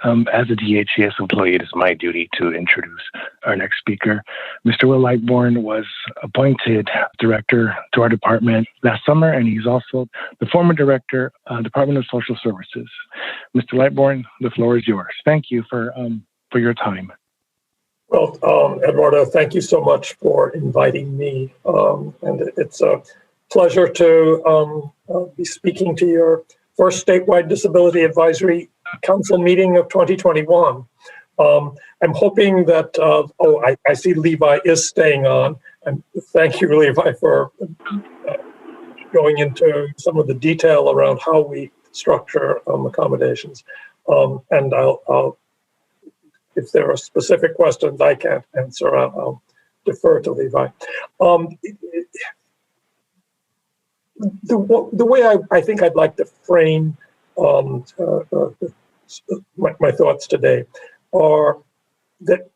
As a DHCS employee, it is my duty to introduce our next speaker. Mr. Will Lightbourne was appointed director to our department last summer, and he's also the former director, Department of Social Services. Mr. Lightbourne, the floor is yours. Thank you for your time. Well, Eduardo, thank you so much for inviting me. And it's a pleasure to be speaking to your first statewide Disability Advisory Council meeting of 2021. I'm hoping that, I see Levi is staying on. And thank you, Levi, for going into some of the detail around how we structure accommodations. And I'll if there are specific questions I can't answer, I'll defer to Levi. The way I think I'd like to frame my thoughts today are that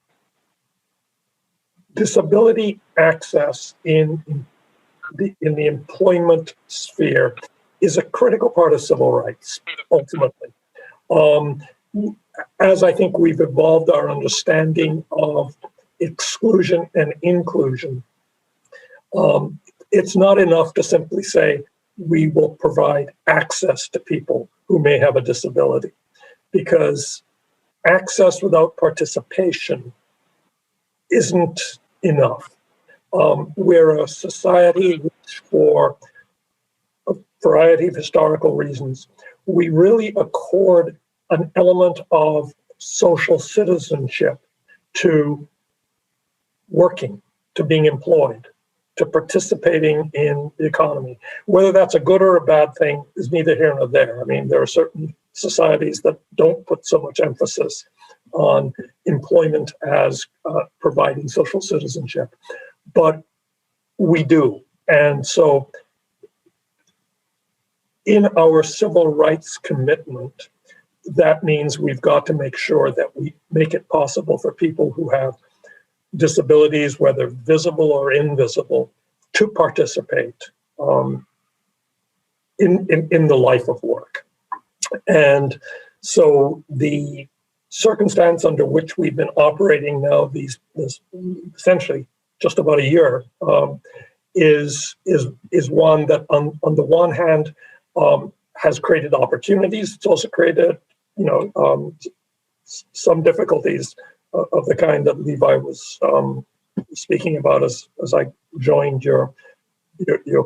disability access in the employment sphere is a critical part of civil rights, ultimately. As I think we've evolved our understanding of exclusion and inclusion, it's not enough to simply say we will provide access to people who may have a disability, because access without participation isn't enough. We're a society which, for a variety of historical reasons, we really accord an element of social citizenship to working, to being employed, to participating in the economy. Whether that's a good or a bad thing is neither here nor there. I mean, there are certain societies that don't put so much emphasis on employment as providing social citizenship, but we do. And so in our civil rights commitment, that means we've got to make sure that we make it possible for people who have disabilities, whether visible or invisible, to participate in the life of work. And so the circumstance under which we've been operating now, this essentially just about a year, is one that on the one hand has created opportunities. It's also created some difficulties of the kind that Levi was speaking about as I joined your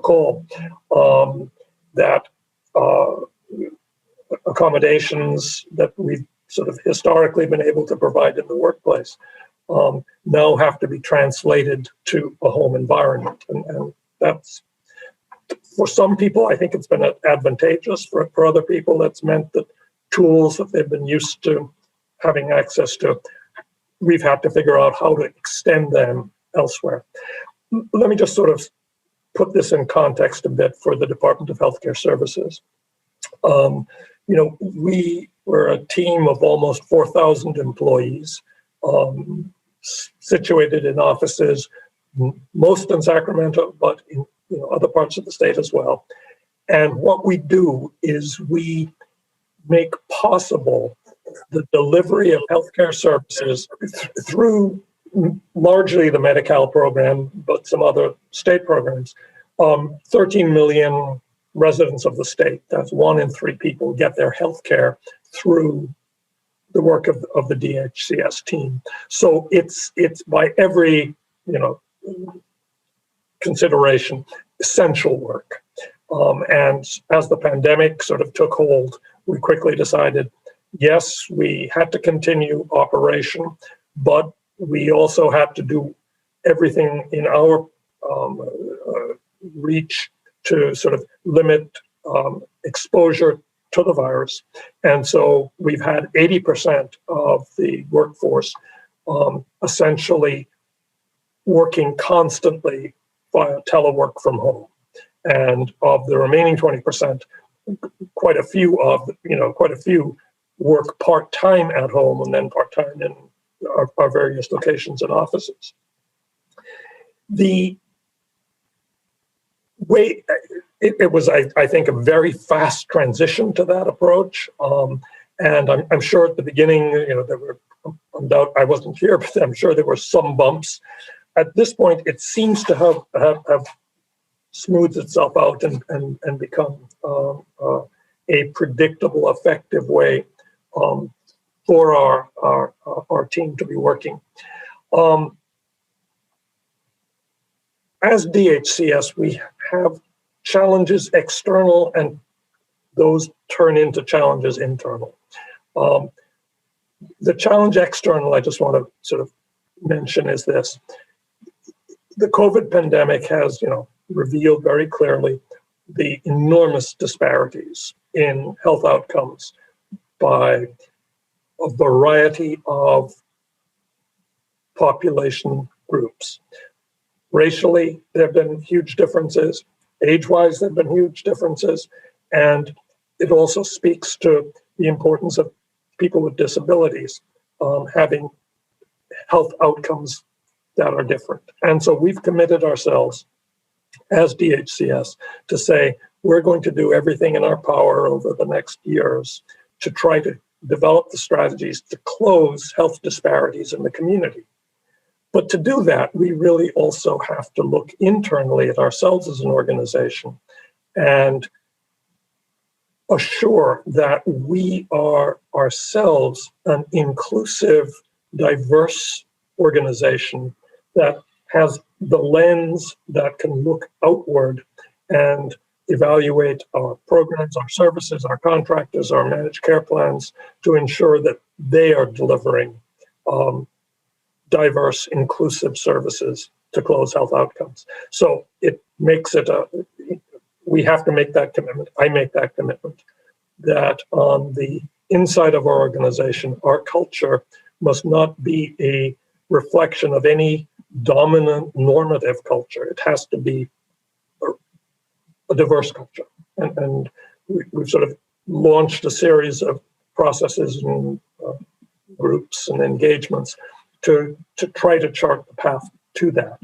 call, that accommodations that we've sort of historically been able to provide in the workplace now have to be translated to a home environment. And that's, for some people, I think it's been advantageous. For other people, that's meant that tools that they've been used to having access to, we've had to figure out how to extend them elsewhere. Let me just sort of put this in context a bit for the Department of Healthcare Services. We were a team of almost 4,000 employees, situated in offices, most in Sacramento, but in other parts of the state as well. And what we do is we make possible the delivery of healthcare services through largely the Medi-Cal program, but some other state programs. 13 million residents of the state, that's 1 in 3 people, get their healthcare through the work of the DHCS team. So it's by every consideration essential work. And as the pandemic sort of took hold, we quickly decided, yes, we had to continue operation, but we also had to do everything in our reach to sort of limit exposure to the virus. And so we've had 80% of the workforce essentially working constantly via telework from home. And of the remaining 20%, quite a few work part-time at home and then part-time in our various locations and offices. The way it was, I think, a very fast transition to that approach. And I'm sure at the beginning, there were, I wasn't here, but I'm sure there were some bumps. At this point, it seems to have smoothed itself out and become a predictable, effective way for our team to be working. As DHCS, we have challenges external, and those turn into challenges internal. The challenge external, I just want to sort of mention, is this. The COVID pandemic has, revealed very clearly the enormous disparities in health outcomes by a variety of population groups. Racially, there have been huge differences. Age-wise, there have been huge differences. And it also speaks to the importance of people with disabilities having health outcomes that are different. And so we've committed ourselves as DHCS to say, we're going to do everything in our power over the next years to try to develop the strategies to close health disparities in the community. But to do that, we really also have to look internally at ourselves as an organization and assure that we are ourselves an inclusive, diverse organization that has the lens that can look outward and evaluate our programs, our services, our contractors, our managed care plans to ensure that they are delivering diverse, inclusive services to close health outcomes. So it makes it we have to make that commitment. I make that commitment that on the inside of our organization, our culture must not be a reflection of any dominant normative culture. It has to be a diverse culture. And we've sort of launched a series of processes and groups and engagements to try to chart the path to that.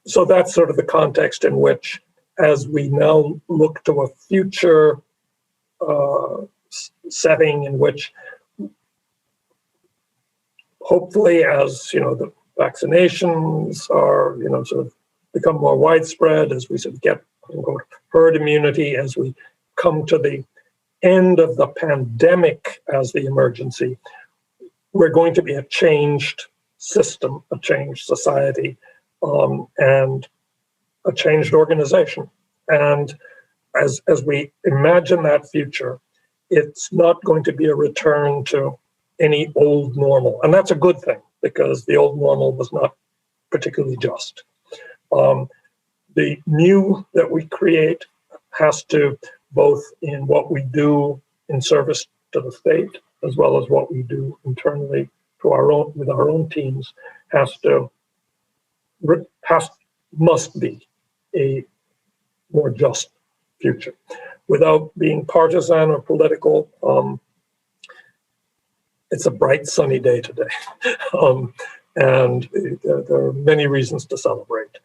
So that's sort of the context in which, as we now look to a future setting in which, hopefully, as the vaccinations are sort of become more widespread, as we sort of get herd immunity, as we come to the end of the pandemic as the emergency, we're going to be a changed system, a changed society, and a changed organization. And as we imagine that future, it's not going to be a return to any old normal. And that's a good thing, because the old normal was not particularly just. The new that we create has to, both in what we do in service to the state, as well as what we do internally to with our own teams, must be a more just future. Without being partisan or political, it's a bright, sunny day today. And there are many reasons to celebrate.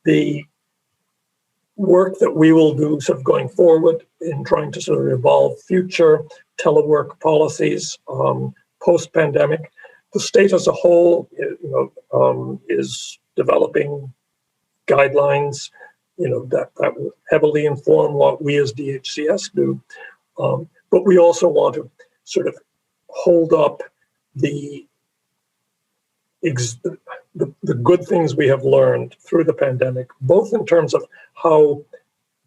The work that we will do sort of going forward in trying to sort of evolve future telework policies post-pandemic, the state as a whole is developing guidelines that will heavily inform what we as DHCS do. But we also want to sort of hold up the good things we have learned through the pandemic, both in terms of how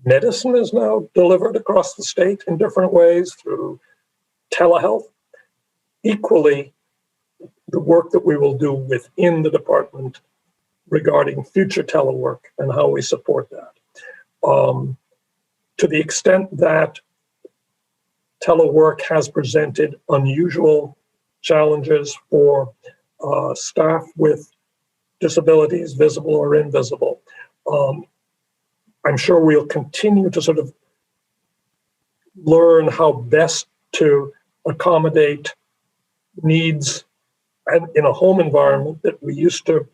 medicine is now delivered across the state in different ways through telehealth. Equally, the work that we will do within the department regarding future telework and how we support that. To the extent that telework has presented unusual challenges for staff with disabilities, visible or invisible, I'm sure we'll continue to sort of learn how best to accommodate needs in a home environment that we used to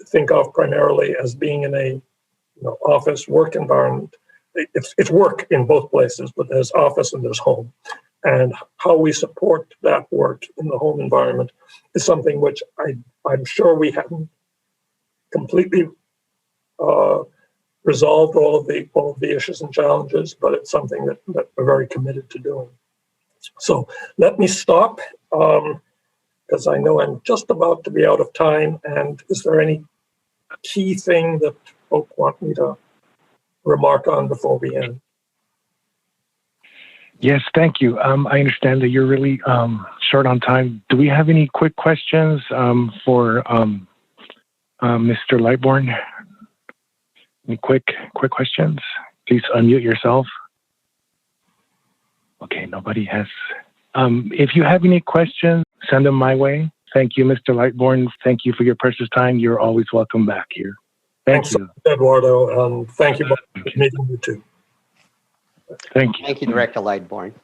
think of primarily as being in a office work environment. it's work in both places, but there's office and there's home. And how we support that work in the home environment is something which I'm sure we haven't completely resolved all of the issues and challenges, but it's something that we're very committed to doing. So let me stop, because I know I'm just about to be out of time. And is there any key thing that folk want me to remark on before we end? Yes, thank you. I understand that you're really short on time. Do we have any quick questions for Mr. Lightbourne? Any quick questions? Please unmute yourself. Okay, nobody has. If you have any questions, send them my way. Thank you, Mr. Lightbourne. Thank you for your precious time. You're always welcome back here. Thanks you. Eduardo, and thank you for meeting you too. Thank you. Thank you, Director Lightbourne.